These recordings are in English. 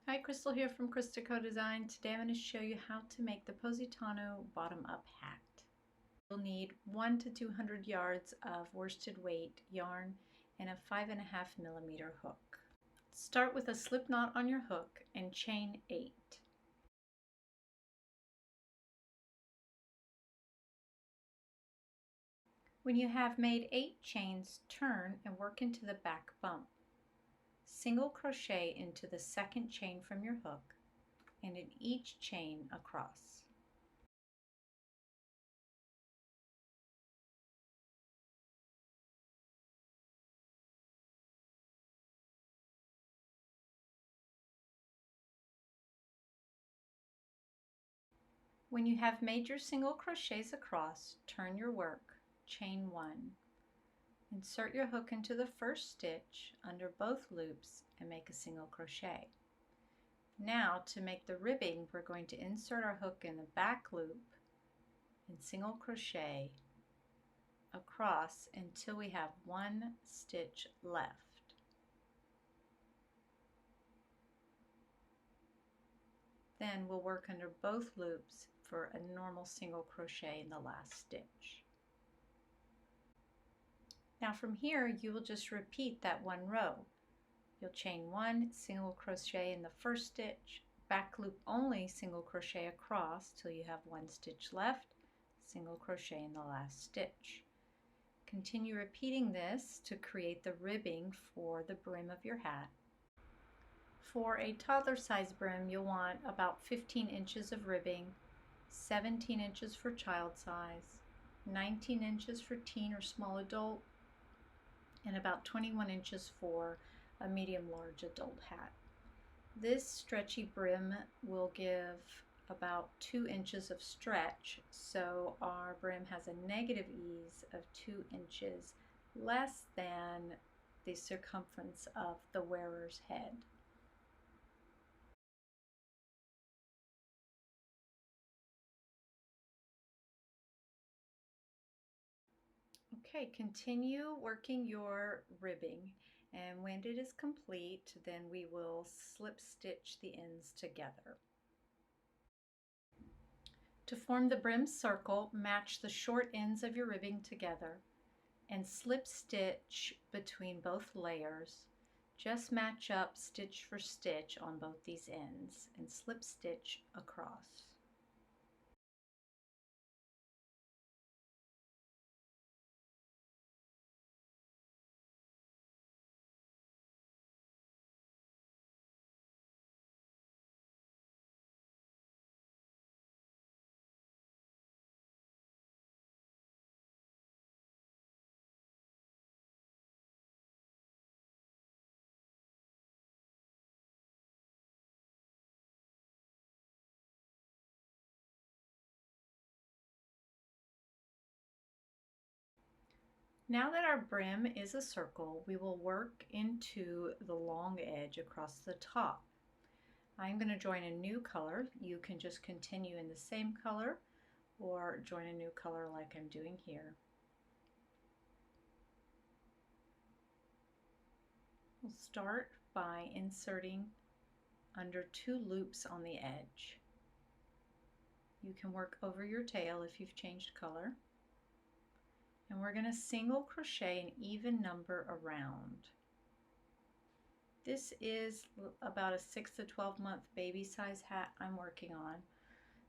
Hi, Crystal here from Crystal Design. Today I'm going to show you how to make the Positano bottom-up hat. You'll need 1 to 200 yards of worsted weight yarn and a 5.5mm hook. Start with a slip knot on your hook and chain 8. When you have made 8 chains, turn and work into the back bump. Single crochet into the second chain from your hook and in each chain across. When you have made your single crochets across, turn your work, chain 1. Insert your hook into the first stitch under both loops and make a single crochet. Now to make the ribbing, we're going to insert our hook in the back loop and single crochet across until we have 1 stitch left. Then we'll work under both loops for a normal single crochet in the last stitch. Now from here you will just repeat that 1 row. You'll chain 1, single crochet in the first stitch, back loop only, single crochet across till you have 1 stitch left, single crochet in the last stitch. Continue repeating this to create the ribbing for the brim of your hat. For a toddler size brim, you'll want about 15 inches of ribbing, 17 inches for child size, 19 inches for teen or small adult, and about 21 inches for a medium-large adult hat. This stretchy brim will give about 2 inches of stretch, so our brim has a negative ease of 2 inches less than the circumference of the wearer's head. Okay, continue working your ribbing, and when it is complete, then we will slip stitch the ends together. To form the brim circle, match the short ends of your ribbing together and slip stitch between both layers. Just match up stitch for stitch on both these ends and slip stitch across. Now that our brim is a circle, we will work into the long edge across the top. I'm going to join a new color. You can just continue in the same color or join a new color like I'm doing here. We'll start by inserting under 2 loops on the edge. You can work over your tail if you've changed color. And we're going to single crochet an even number around. This is about a 6 to 12 month baby size hat I'm working on.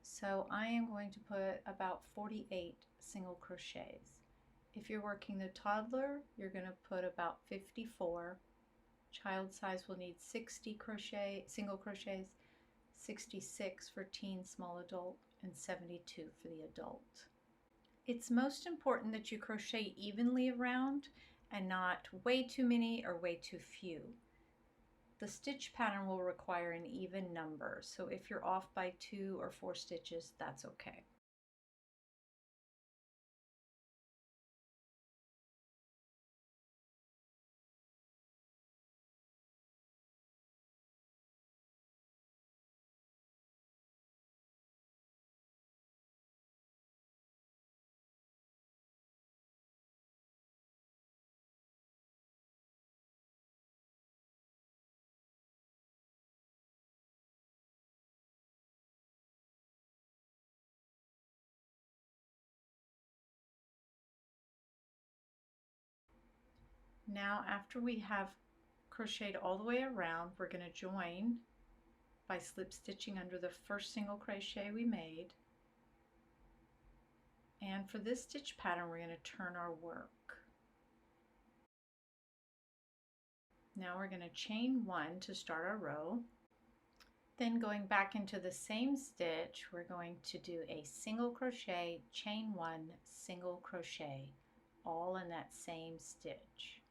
So I am going to put about 48 single crochets. If you're working the toddler, you're going to put about 54. Child size will need 60 single crochets, 66 for teen small adult, and 72 for the adult. It's most important that you crochet evenly around and not way too many or way too few. The stitch pattern will require an even number, so if you're off by 2 or 4 stitches, that's okay. Now after we have crocheted all the way around, we're going to join by slip stitching under the first single crochet we made. And for this stitch pattern, we're going to turn our work. Now we're going to chain 1 to start our row. Then going back into the same stitch, we're going to do a single crochet, chain 1, single crochet, all in that same stitch.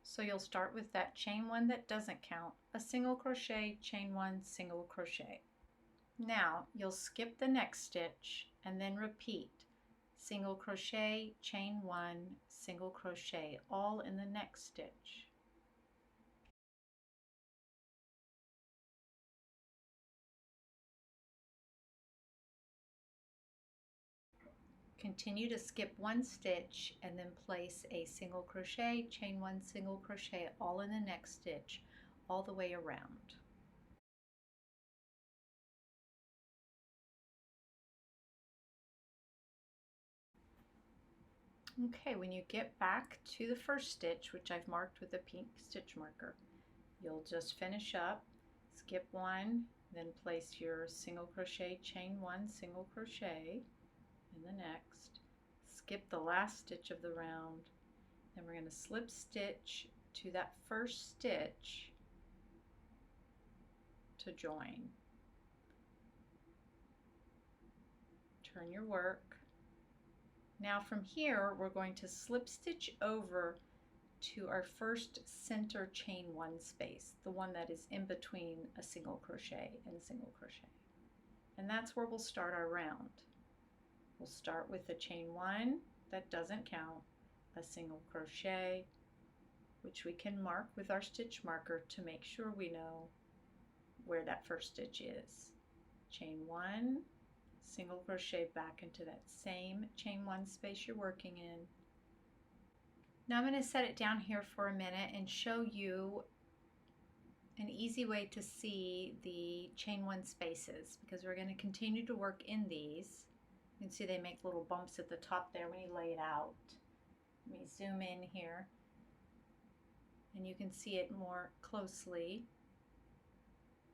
So you'll start with that chain 1 that doesn't count, a single crochet, chain 1, single crochet. Now you'll skip the next stitch and then repeat single crochet, chain 1, single crochet, all in the next stitch. Continue to skip one stitch and then place a single crochet, chain 1, single crochet, all in the next stitch, all the way around. Okay, when you get back to the first stitch, which I've marked with a pink stitch marker, you'll just finish up, skip one, then place your single crochet, chain 1, single crochet in the next, skip the last stitch of the round, then we're going to slip stitch to that first stitch to join. Turn your work. Now from here we're going to slip stitch over to our first center chain 1 space, the one that is in between a single crochet and a single crochet. And that's where we'll start our round. We'll start with a chain 1 that doesn't count, a single crochet, which we can mark with our stitch marker to make sure we know where that first stitch is. Chain 1, single crochet back into that same chain 1 space you're working in. Now I'm going to set it down here for a minute and show you an easy way to see the chain 1 spaces, because we're going to continue to work in these. You can see they make little bumps at the top there when you lay it out. Let me zoom in here and you can see it more closely.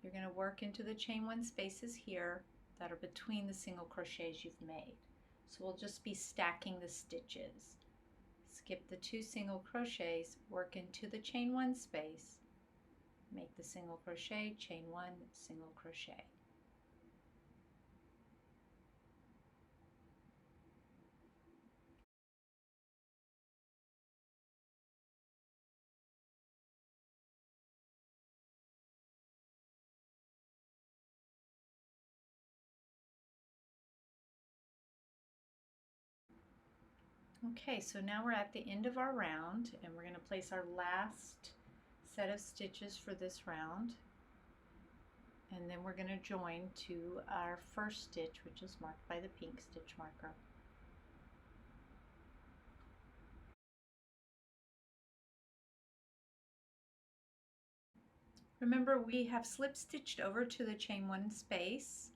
You're going to work into the chain 1 spaces here that are between the single crochets you've made. So we'll just be stacking the stitches. Skip the 2 single crochets, work into the chain 1 space, make the single crochet, chain 1, single crochet. Okay, so now we're at the end of our round and we're going to place our last set of stitches for this round, and then we're going to join to our first stitch, which is marked by the pink stitch marker. Remember, we have slip stitched over to the chain 1 space,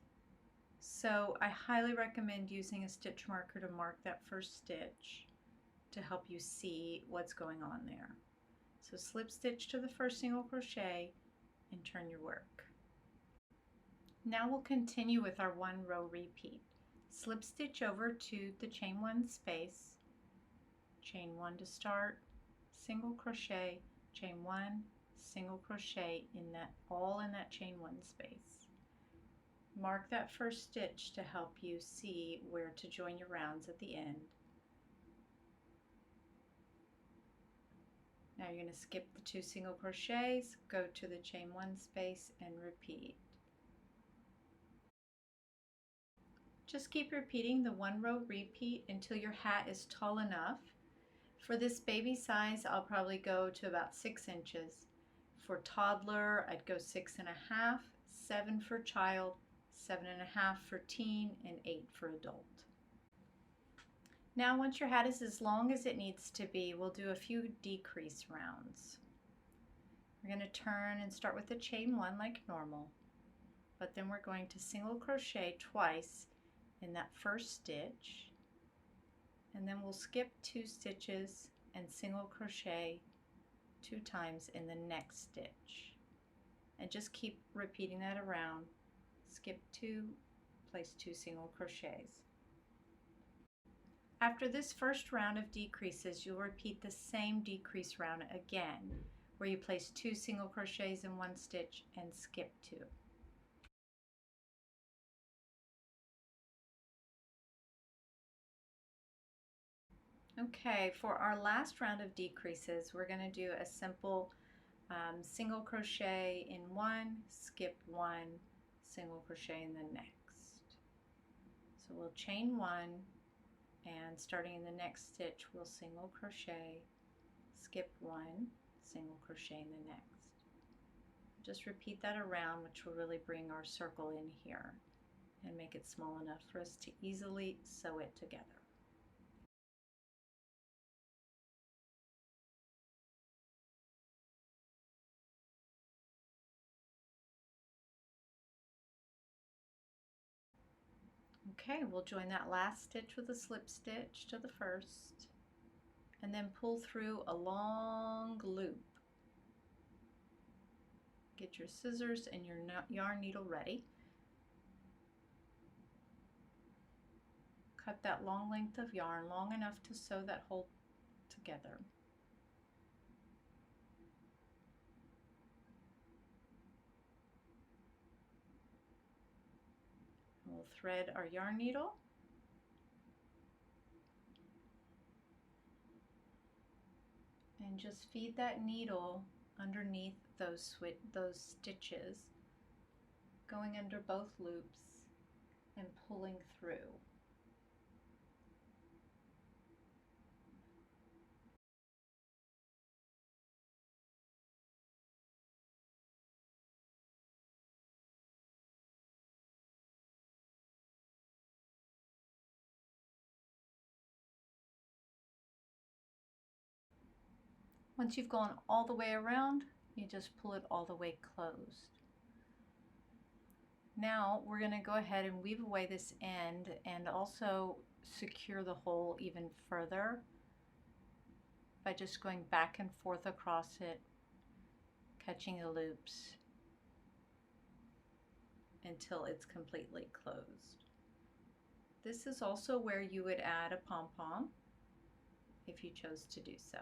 so I highly recommend using a stitch marker to mark that first stitch to help you see what's going on there. So slip stitch to the first single crochet and turn your work. Now we'll continue with our 1 row repeat. Slip stitch over to the chain 1 space, chain 1 to start, single crochet, chain 1, single crochet in that, all in that chain 1 space. Mark that first stitch to help you see where to join your rounds at the end. Now you're going to skip the 2 single crochets, go to the chain 1 space and repeat. Just keep repeating the 1 row repeat until your hat is tall enough. For this baby size, I'll probably go to about 6 inches. For toddler, I'd go 6.5, 7 for child, 7.5 for teen, and 8 for adult. Now once your hat is as long as it needs to be, we'll do a few decrease rounds. We're going to turn and start with the chain 1 like normal, but then we're going to single crochet twice in that first stitch, And then we'll skip 2 stitches and single crochet 2 times in the next stitch. And just keep repeating that around. Skip 2, place 2 single crochets. After this first round of decreases, you'll repeat the same decrease round again, where you place 2 single crochets in one stitch and skip 2. Okay, for our last round of decreases, we're going to do a simple single crochet in one, skip 1, single crochet in the next. So we'll chain 1, and starting in the next stitch, we'll single crochet, skip 1, single crochet in the next. Just repeat that around, which will really bring our circle in here and make it small enough for us to easily sew it together. Okay, we'll join that last stitch with a slip stitch to the first, and then pull through a long loop. Get your scissors and your yarn needle ready. Cut that long length of yarn, long enough to sew that hole together. We'll thread our yarn needle. And just feed that needle underneath those stitches, going under both loops and pulling through. Once you've gone all the way around, you just pull it all the way closed. Now we're going to go ahead and weave away this end and also secure the hole even further by just going back and forth across it, catching the loops until it's completely closed. This is also where you would add a pom-pom if you chose to do so.